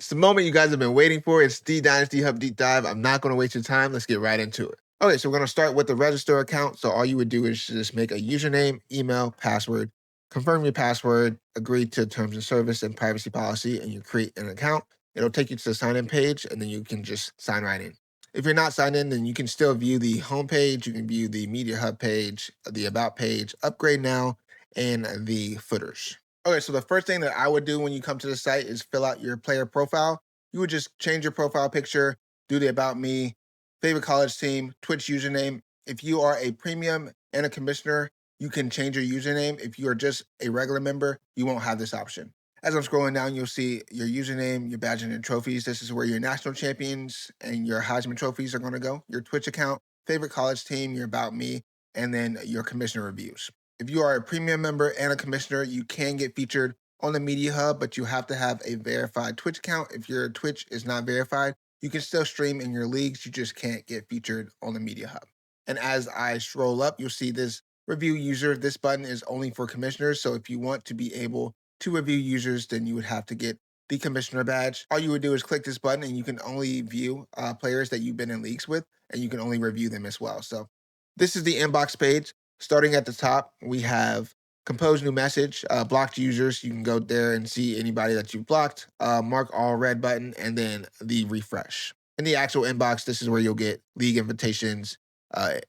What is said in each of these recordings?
It's the moment you guys have been waiting for. It's the Dynasty Hub Deep Dive. I'm not going to waste your time. Let's get right into it. Okay, so we're going to start with the register account. So all you would do is just make a username, email, password, confirm your password, agree to terms of service and privacy policy, and you create an account. It'll take you to the sign-in page, and then you can just sign right in. If you're not signed in, then you can still view the homepage. You can view the Media Hub page, the About page, Upgrade Now, and the footers. Okay, so the first thing that I would do when you come to the site is fill out your player profile. You would just change your profile picture, do the About Me, favorite college team, Twitch username. If you are a premium and a commissioner, you can change your username. If you are just a regular member, you won't have this option. As I'm scrolling down, you'll see your username, your badge and trophies. This is where your national champions and your Heisman trophies are going to go. Your Twitch account, favorite college team, your About Me, and then your commissioner reviews. If you are a premium member and a commissioner, you can get featured on the Media Hub, but you have to have a verified Twitch account. If your Twitch is not verified, you can still stream in your leagues. You just can't get featured on the Media Hub. And as I scroll up, you'll see this review user. This button is only for commissioners. So if you want to be able to review users, then you would have to get the commissioner badge. All you would do is click this button and you can only view players that you've been in leagues with, and you can only review them as well. So this is the inbox page. Starting at the top, we have compose new message, blocked users. You can go there and see anybody that you blocked, mark all red button, and then the refresh. In the actual inbox, this is where you'll get league invitations,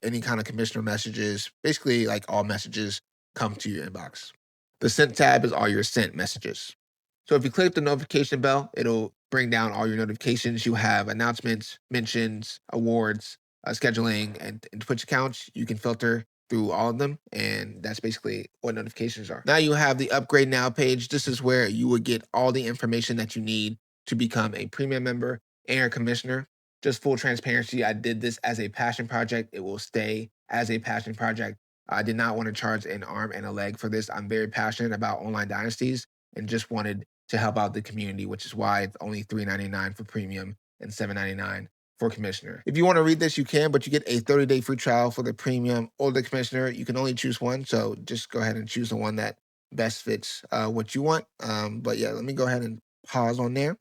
any kind of commissioner messages, basically like all messages come to your inbox. The sent tab is all your sent messages. So if you click the notification bell, it'll bring down all your notifications. You have announcements, mentions, awards, scheduling, and Twitch accounts. You can filter through all of them, and that's basically what notifications are. Now you have the Upgrade Now page. This is where you would get all the information that you need to become a premium member and a commissioner. Just full transparency, I did this as a passion project. It will stay as a passion project. I did not want to charge an arm and a leg for this. I'm very passionate about online dynasties and just wanted to help out the community, which is why it's only $3.99 for premium and $7.99 for commissioner. If you want to read this, you can, but you get a 30-day free trial for the premium or the commissioner. You can only choose one, so just go ahead and choose the one that best fits what you want. But yeah, let me go ahead and pause on there,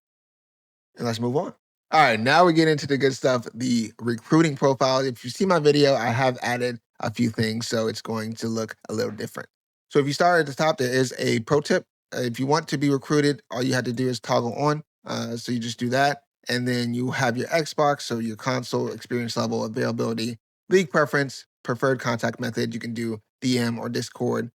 and let's move on. All right, now we get into the good stuff, the recruiting profile. If you see my video, I have added a few things, so it's going to look a little different. So if you start at the top, there is a pro tip. If you want to be recruited, all you have to do is toggle on. So you just do that. And then you have your Xbox, so your console, experience level, availability, league preference, preferred contact method. You can do DM or Discord,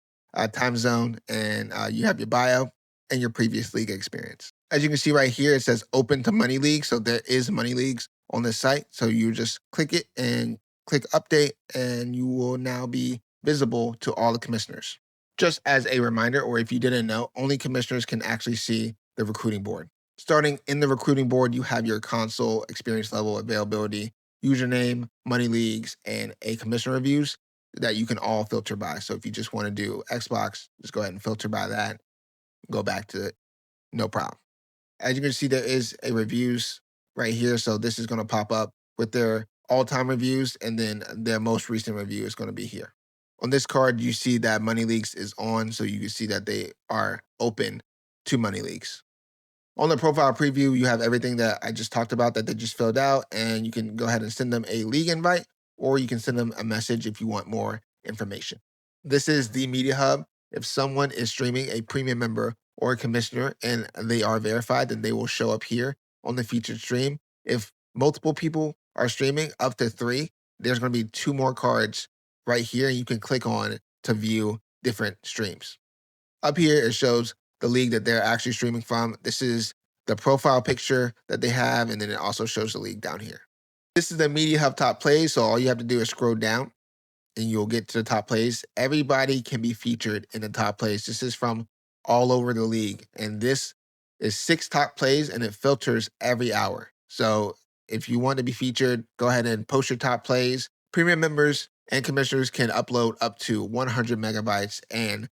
time zone, and you have your bio and your previous league experience. As you can see right here, it says open to money league. So there is money leagues on this site. So you just click it and click update, and you will now be visible to all the commissioners. Just as a reminder, or if you didn't know, only commissioners can actually see the recruiting board. Starting in the recruiting board, you have your console, experience level, availability, username, money leagues, and a commissioner reviews that you can all filter by. So if you just want to do Xbox, just go ahead and filter by that, go back to it, no problem. As you can see, there is a reviews right here. So this is going to pop up with their all-time reviews, and then their most recent review is going to be here. On this card, you see that Money Leagues is on, so you can see that they are open to Money Leagues. On the profile preview, you have everything that I just talked about that they just filled out, and you can go ahead and send them a league invite, or you can send them a message if you want more information. This is the Media Hub. If someone is streaming, a premium member or a commissioner, and they are verified, then they will show up here on the featured stream. If multiple people are streaming, up to 3, there's going to be 2 more cards right here, and you can click on to view different streams. Up here, it shows the league that they're actually streaming from. This is the profile picture that they have, and then it also shows the league down here. This is the Media Hub top plays, so all you have to do is scroll down, and you'll get to the top plays. Everybody can be featured in the top plays. This is from all over the league, and this is 6 top plays, and it filters every hour. So if you want to be featured, go ahead and post your top plays. Premium members and commissioners can upload up to 100 megabytes, and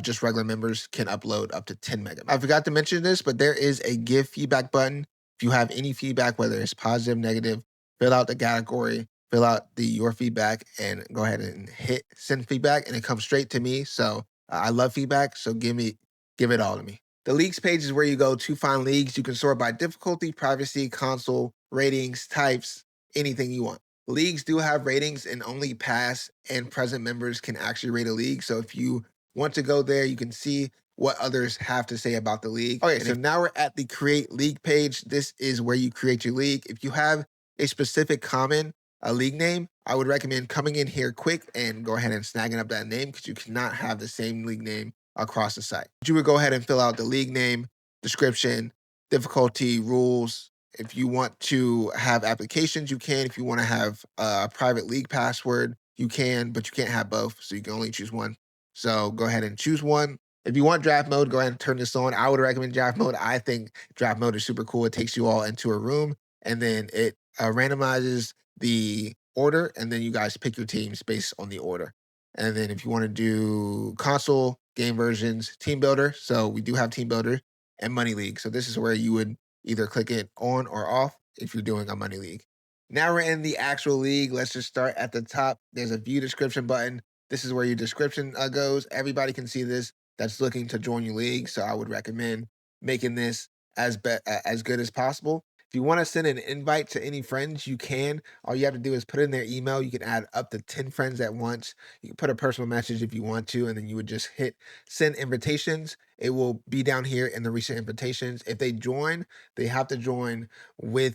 just regular members can upload up to 10 megabytes. I forgot to mention this, but there is a give feedback button. If you have any feedback, whether it's positive, negative, fill out the category, fill out your feedback, and go ahead and hit send feedback, and it comes straight to me. So I love feedback, so give it all to me. The leagues page is where you go to find leagues. You can sort by difficulty, privacy, console, ratings, types, anything you want. Leagues do have ratings, and only past and present members can actually rate a league. So if you want to go there, you can see what others have to say about the league. Okay, so now we're at the create league page. This is where you create your league. If you have a specific common league name, I would recommend coming in here quick and go ahead and snagging up that name, because you cannot have the same league name across the site. You would go ahead and fill out the league name, description, difficulty, rules. If you want to have applications, you can. If you want to have a private league password, you can, but you can't have both. So you can only choose one. So go ahead and choose one. If you want draft mode, go ahead and turn this on. I would recommend draft mode. I think draft mode is super cool. It takes you all into a room, and then it randomizes the order, and then you guys pick your teams based on the order. And then if you want to do console, game versions, team builder. So we do have team builder and money league. So this is where you would either click it on or off if you're doing a money league. Now we're in the actual league. Let's just start at the top. There's a view description button. This is where your description goes. Everybody can see this that's looking to join your league. So I would recommend making this as good as possible. If you want to send an invite to any friends, you can. All you have to do is put in their email. You can add up to 10 friends at once. You can put a personal message if you want to, and then you would just hit send invitations. It will be down here in the recent invitations. If they join, they have to join with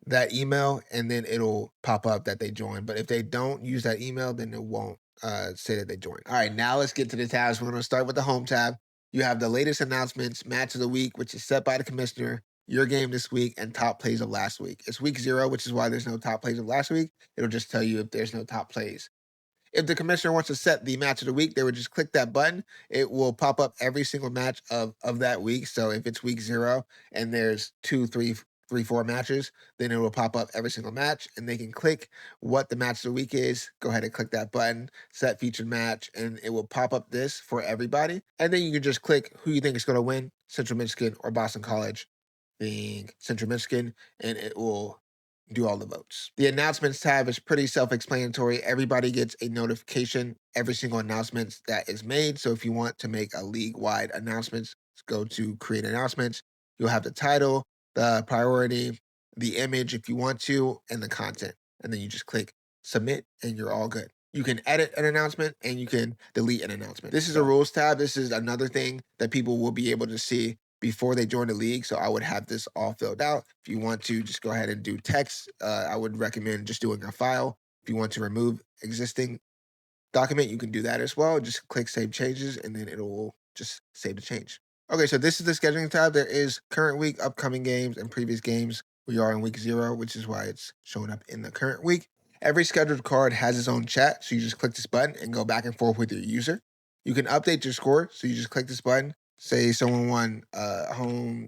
that email, and then it'll pop up that they joined. But if they don't use that email, then it won't say that they joined. All right, now let's get to the tabs. We're going to start with the home tab. You have the latest announcements, match of the week, which is set by the commissioner, your game this week, and top plays of last week. It's week 0, which is why there's no top plays of last week. It'll just tell you if there's no top plays. If the commissioner wants to set the match of the week, they would just click that button. It will pop up every single match of that week. So if it's week 0 and there's 2, 3, 4 matches, then it will pop up every single match, and they can click what the match of the week is. Go ahead and click that button, set featured match, and it will pop up this for everybody. And then you can just click who you think is going to win, Central Michigan or Boston College, being Central Michigan, and it will do all the votes. The announcements tab is pretty self-explanatory. Everybody gets a notification every single announcement that is made. So if you want to make a league-wide announcements, go to create announcements. You'll have the title, the priority, the image if you want to, and the content. And then you just click submit, and you're all good. You can edit an announcement, and you can delete an announcement. This is a rules tab. This is another thing that people will be able to see before they join the league. So I would have this all filled out. If you want to just go ahead and do text, I would recommend just doing a file. If you want to remove existing document, you can do that as well. Just click save changes, and then it'll just save the change. Okay, so this is the scheduling tab. There is current week, upcoming games, and previous games. We are in week 0, which is why it's showing up in the current week. Every scheduled card has its own chat. So you just click this button and go back and forth with your user. You can update your score. So you just click this button. Say someone won home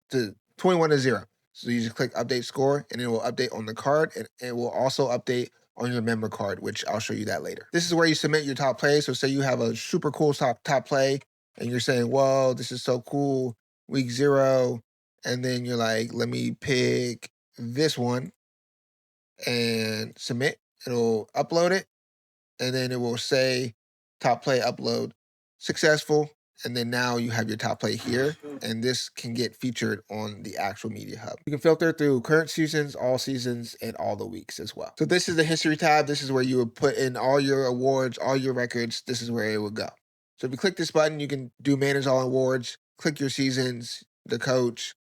to 21-0. So you just click update score, and it will update on the card, and it will also update on your member card, which I'll show you that later. This is where you submit your top play. So say you have a super cool top play, and you're saying, whoa, this is so cool, week 0. And then you're like, let me pick this one and submit. It'll upload it, and then it will say top play upload successful. And then now you have your top play here, and this can get featured on the actual media hub. You can filter through current seasons, all seasons, and all the weeks as well. So this is the history tab. This is where you would put in all your awards, all your records. This is where it would go. So if you click this button, you can do manage all awards, click your seasons, the coach,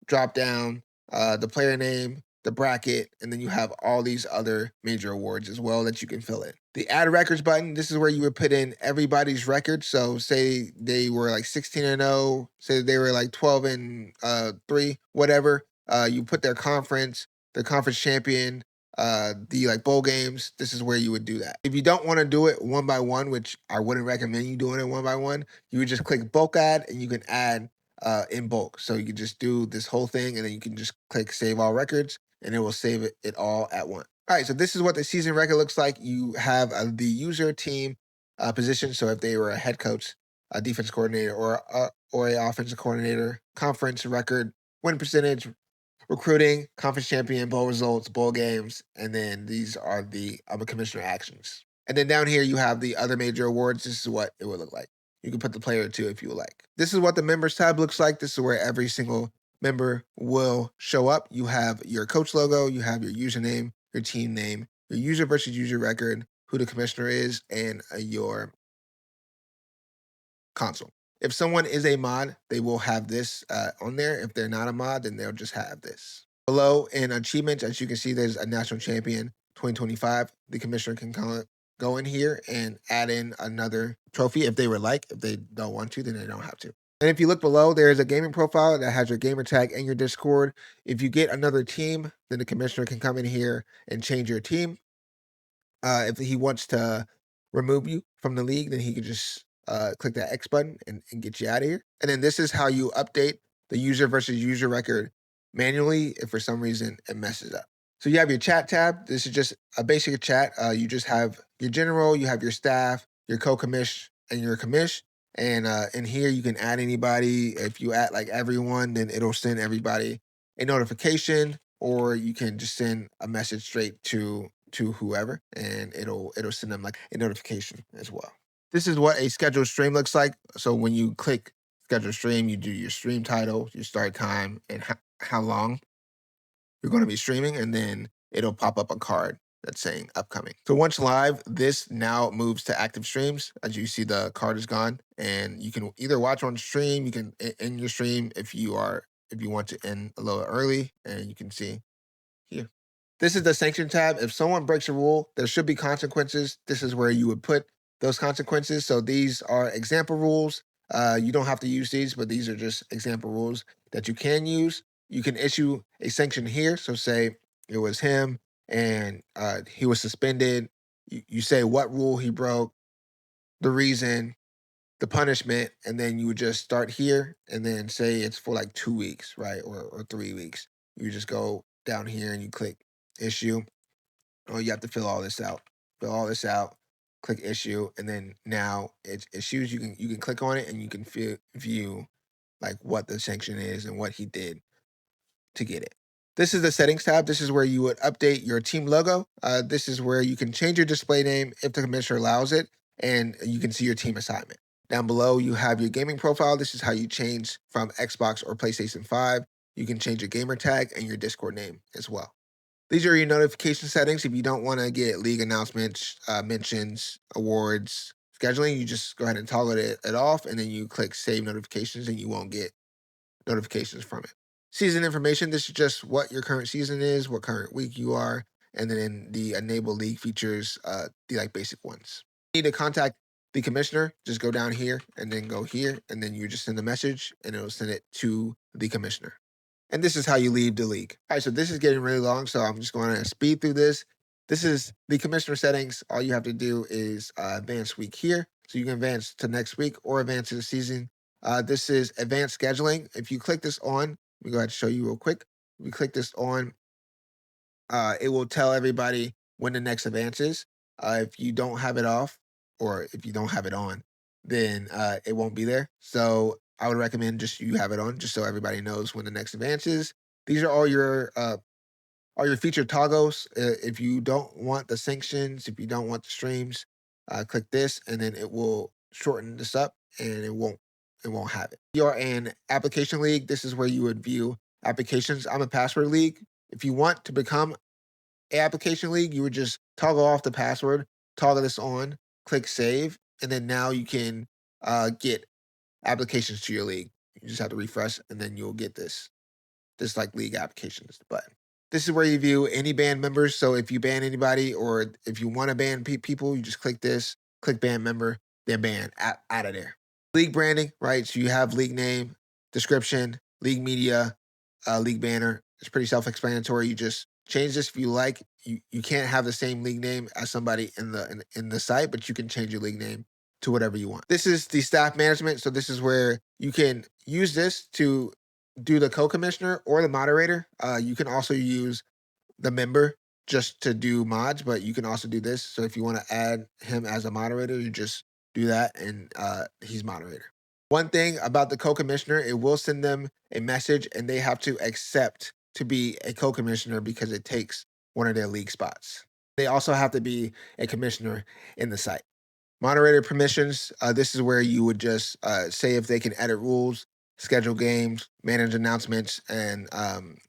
drop down, the player name, the bracket, and then you have all these other major awards as well that you can fill in. The add records button, this is where you would put in everybody's records. So say they were like 16-0, say they were like 12-3, whatever. You put their conference, the conference champion, the like bowl games. This is where you would do that. If you don't want to do it one by one, which I wouldn't recommend you doing it one by one, you would just click bulk add, and you can add in bulk. So you can just do this whole thing, and then you can just click save all records, and it will save it all at once. All right, so this is what the season record looks like. You have the user team position. So if they were a head coach, a defense coordinator, or a offensive coordinator, conference record, win percentage, recruiting, conference champion, bowl results, bowl games, and then these are the commissioner actions. And then down here you have the other major awards. This is what it would look like. You can put the player too if you would like. This is what the members tab looks like. This is where every single member will show up. You have your coach logo, you have your username, your team name, your user versus user record, who the commissioner is, and your console. If someone is a mod, they will have this on there. If they're not a mod, then they'll just have this. Below in achievements, as you can see, there's a national champion 2025. The commissioner can go in here and add in another trophy if they would like. If they don't want to, then they don't have to. And if you look below, there's a gaming profile that has your gamer tag and your Discord. If you get another team, then the commissioner can come in here and change your team. If he wants to remove you from the league, then he could just click that X button and get you out of here. And then this is how you update the user versus user record manually if for some reason it messes up. So you have your chat tab. This is just a basic chat. You just have your general, you have your staff, your co-commish, and your commish. And in here, you can add anybody. If you add like everyone, then it'll send everybody a notification, or you can just send a message straight to whoever, and it'll send them like a notification as well. This is what a scheduled stream looks like. So when you click schedule stream, you do your stream title, your start time, and how long you're going to be streaming, and then it'll pop up a card that's saying upcoming. So once live, this now moves to active streams. As you see, the card is gone, and you can either watch on stream, you can end your stream if you want to end a little early, and you can see here. This is the sanction tab. If someone breaks a rule, there should be consequences. This is where you would put those consequences. So these are example rules. You don't have to use these, but these are just example rules that you can use. You can issue a sanction here. So say it was him and he was suspended. You say what rule he broke, the reason, the punishment, and then you would just start here and then say it's for like 2 weeks, right? Or 3 weeks. You just go down here and you click issue. Oh, you have to fill all this out. Fill all this out. Click issue, and then now it's issues. You can click on it and you can view like what the sanction is and what he did to get it. This is the settings tab. This is where you would update your team logo. This is where you can change your display name if the commissioner allows it, and you can see your team assignment. Down below, you have your gaming profile. This is how you change from Xbox or PlayStation 5. You can change your gamer tag and your Discord name as well. These are your notification settings. If you don't want to get league announcements, mentions, awards, scheduling, you just go ahead and toggle it off, and then you click save notifications, and you won't get notifications from it. Season information, this is just what your current season is, what current week you are, and then the enable league features, the like basic ones. If you need to contact the commissioner, just go down here and then go here, and then you just send a message, and it'll send it to the commissioner. And this is how you leave the league. All right, so this is getting really long, so I'm just going to speed through this. This is the commissioner settings. All you have to do is advance week here. So you can advance to next week or advance to the season. This is advanced scheduling. If you click this on, let me go ahead and show you real quick. If you click this on, it will tell everybody when the next advance is. If you don't have it off, or if you don't have it on, then it won't be there. So I would recommend just you have it on, just so everybody knows when the next advance is. These are all your featured toggles. If you don't want the sanctions, if you don't want the streams, click this, and then it will shorten this up, and it won't have it. You're an application league. This is where you would view applications. I'm a password league. If you want to become an application league, you would just toggle off the password, toggle this on, click save, and then now you can get applications to your league. You just have to refresh, and then you'll get this like league applications button. This is where you view any band members. So if you ban anybody, or if you want to ban people, you just click this, click ban member, then ban out of there. League branding, right? So you have league name, description, league media, league banner. It's pretty self-explanatory. You just change this if you like. You can't have the same league name as somebody in the site, but you can change your league name to whatever you want. This is the staff management. So this is where you can use this to do the co-commissioner or the moderator. You can also use the member just to do mods, but you can also do this. So if you want to add him as a moderator, you just do that, and he's moderator. One thing about the co-commissioner, it will send them a message, and they have to accept to be a co-commissioner because it takes one of their league spots. They also have to be a commissioner in the site. Moderator permissions, this is where you would just say if they can edit rules, schedule games, manage announcements, and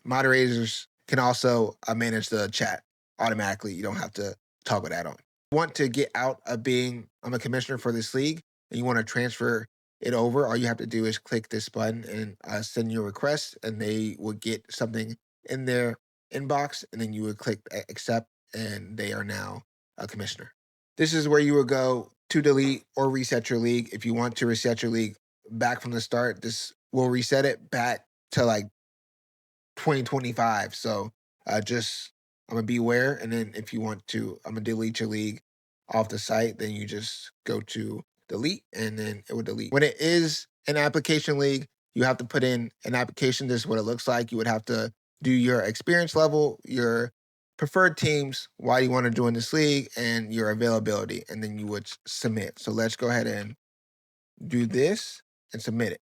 moderators can also manage the chat automatically. You don't have to toggle that on. If you want to get out of being I'm a commissioner for this league and you want to transfer it over, all you have to do is click this button and send your request, and they will get something in their inbox, and then you would click accept, and they are now a commissioner. This is where you would go to delete or reset your league. If you want to reset your league back from the start, this will reset it back to like 2025. So just I'm gonna be aware. And then if you want to, I'm gonna delete your league off the site, then you just go to delete and then it will delete. When it is an application league, you have to put in an application. This is what it looks like. You would have to do your experience level, your preferred teams, why you want to join this league, and your availability, and then you would submit. So let's go ahead and do this and submit it.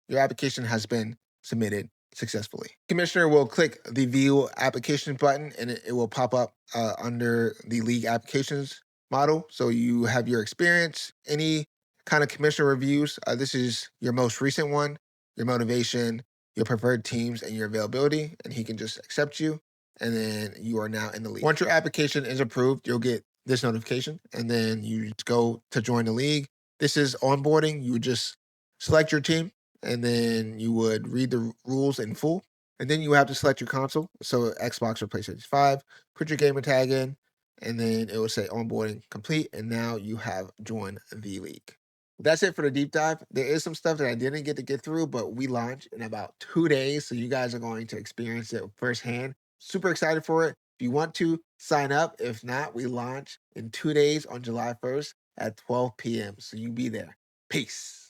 Your application has been submitted successfully. Commissioner will click the view application button and it will pop up under the league applications model. So you have your experience, any kind of commissioner reviews. This is your most recent one, your motivation, your preferred teams, and your availability. And he can just accept you. And then you are now in the league. Once your application is approved, you'll get this notification. And then you go to join the league. This is onboarding. You just select your team, and then you would read the rules in full. And then you have to select your console, so Xbox or PlayStation 5, put your gamer tag in, and then it will say onboarding complete, and now you have joined the league. That's it for the deep dive. There is some stuff that I didn't get through, but we launched in about 2 days, so you guys are going to experience it firsthand. Super excited for it. If you want to sign up, if not, we launch in 2 days on July 1st at 12 p.m. So you be there. Peace.